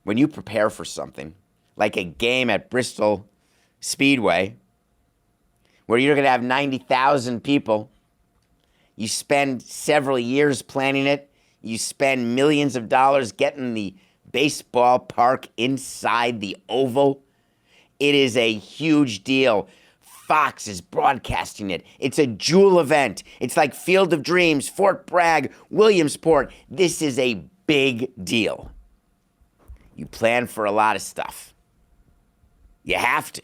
when you prepare for something, like a game at Bristol Speedway, where you're going to have 90,000 people, you spend several years planning it, you spend millions of dollars getting the baseball park inside the oval. It is a huge deal. Fox is broadcasting it. It's a jewel event. It's like Field of Dreams, Fort Bragg, Williamsport. This is a big deal. You plan for a lot of stuff. You have to.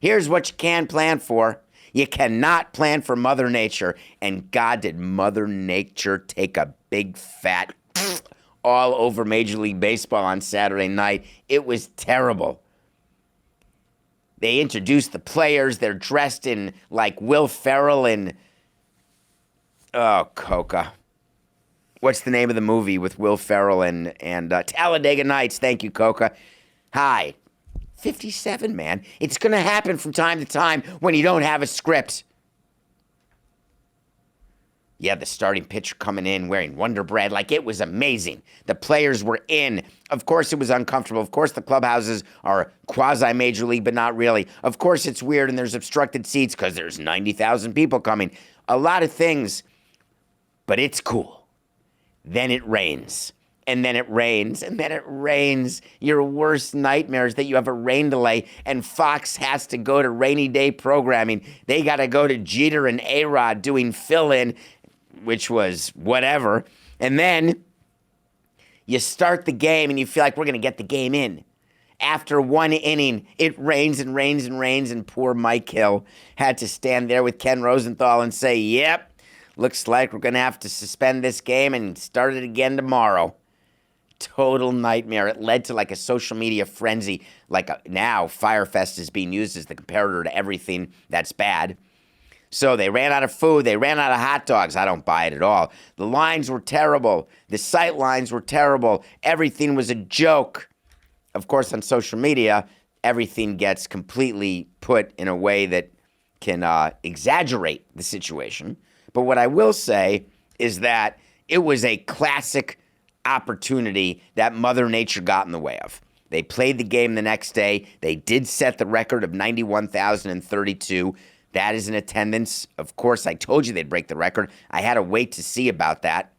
Here's what you can plan for. You cannot plan for Mother Nature. And God, did Mother Nature take a big fat all over Major League Baseball on Saturday night. It was terrible. They introduced the players. They're dressed in like Will Ferrell and, Coca. What's the name of the movie with Will Ferrell and Talladega Nights? Thank you, Coca. Hi. 57, man. It's going to happen from time to time when you don't have a script. Yeah, the starting pitcher coming in wearing Wonder Bread. Like, it was amazing. The players were in. Of course, it was uncomfortable. Of course, the clubhouses are quasi-major league, but not really. Of course, it's weird and there's obstructed seats because there's 90,000 people coming. A lot of things, but it's cool. Then it rains. And then it rains, and then it rains. Your worst nightmare is that you have a rain delay, and Fox has to go to rainy day programming. They got to go to Jeter and A-Rod doing fill-in, which was whatever. And then you start the game, and you feel like we're going to get the game in. After one inning, it rains and rains and rains, and poor Mike Hill had to stand there with Ken Rosenthal and say, yep, looks like we're going to have to suspend this game and start it again tomorrow. Total nightmare. It led to like a social media frenzy. Now Firefest is being used as the comparator to everything that's bad. So they ran out of food. They ran out of hot dogs. I don't buy it at all. The lines were terrible. The sight lines were terrible. Everything was a joke. Of course, on social media, everything gets completely put in a way that can exaggerate the situation. But what I will say is that it was a classic opportunity that Mother Nature got in the way of. They played the game the next day. They did set the record of 91,032. That is an attendance. Of course, I told you they'd break the record. I had to wait to see about that.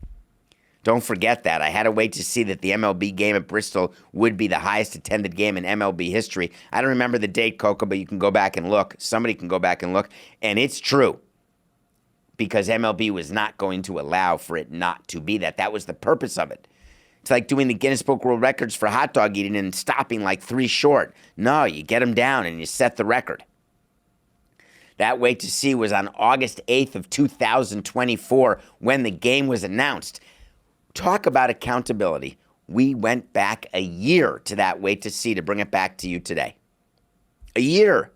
Don't forget that. I had to wait to see that the MLB game at Bristol would be the highest attended game in MLB history. I don't remember the date, Coco, but you can go back and look. Somebody can go back and look. And it's true. Because MLB was not going to allow for it not to be that. That was the purpose of it. It's like doing the Guinness Book World Records for hot dog eating and stopping like 3 short. No, you get them down and you set the record. That wait to see was on August 8th of 2024 when the game was announced. Talk about accountability. We went back a year to that wait to see to bring it back to you today. A year.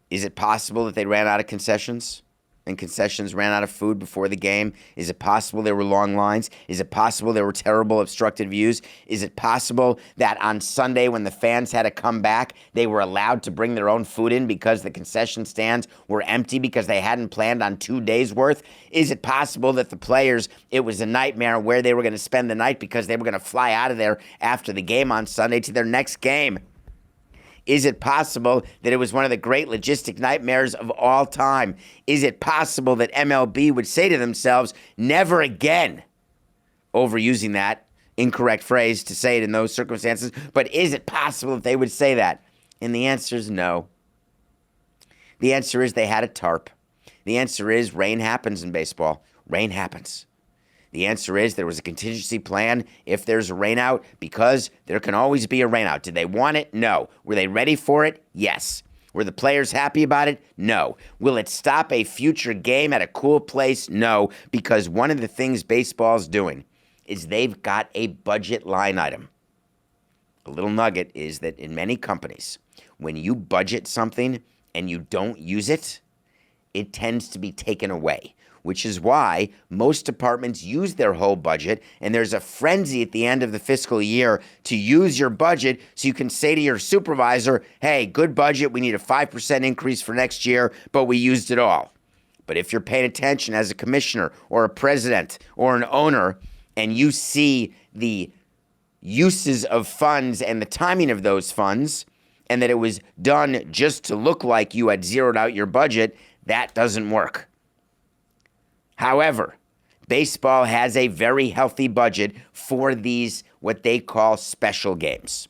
Is it possible that they ran out of concessions and concessions ran out of food before the game? Is it possible there were long lines? Is it possible there were terrible obstructed views? Is it possible that on Sunday when the fans had to come back, they were allowed to bring their own food in because the concession stands were empty because they hadn't planned on 2 days' worth? Is it possible that the players, it was a nightmare where they were going to spend the night because they were going to fly out of there after the game on Sunday to their next game? Is it possible that it was one of the great logistic nightmares of all time? Is it possible that MLB would say to themselves, never again, overusing that incorrect phrase to say it in those circumstances, but is it possible that they would say that? And the answer is no. The answer is they had a tarp. The answer is rain happens in baseball. Rain happens. The answer is there was a contingency plan if there's a rainout because there can always be a rainout. Did they want it? No. Were they ready for it? Yes. Were the players happy about it? No. Will it stop a future game at a cool place? No, because one of the things baseball's doing is they've got a budget line item. A little nugget is that in many companies, when you budget something and you don't use it, it tends to be taken away, which is why most departments use their whole budget, and there's a frenzy at the end of the fiscal year to use your budget so you can say to your supervisor, hey, good budget, we need a 5% increase for next year, but we used it all. But if you're paying attention as a commissioner or a president or an owner and you see the uses of funds and the timing of those funds, and that it was done just to look like you had zeroed out your budget, that doesn't work. However, baseball has a very healthy budget for these, what they call special games.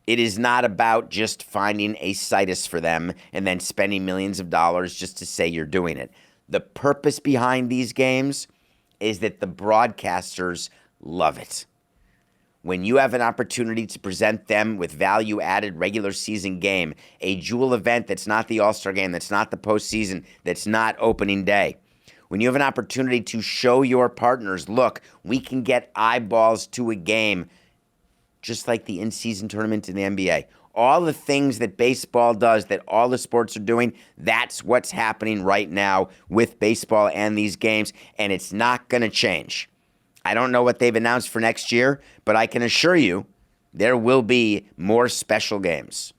It is not about just finding a situs for them and then spending millions of dollars just to say you're doing it. The purpose behind these games is that the broadcasters love it. When you have an opportunity to present them with value-added regular season game, a jewel event that's not the All-Star game, that's not the postseason, that's not opening day, when you have an opportunity to show your partners, look, we can get eyeballs to a game just like the in-season tournament in the NBA. All the things that baseball does, that all the sports are doing, that's what's happening right now with baseball and these games, and it's not going to change. I don't know what they've announced for next year, but I can assure you there will be more special games.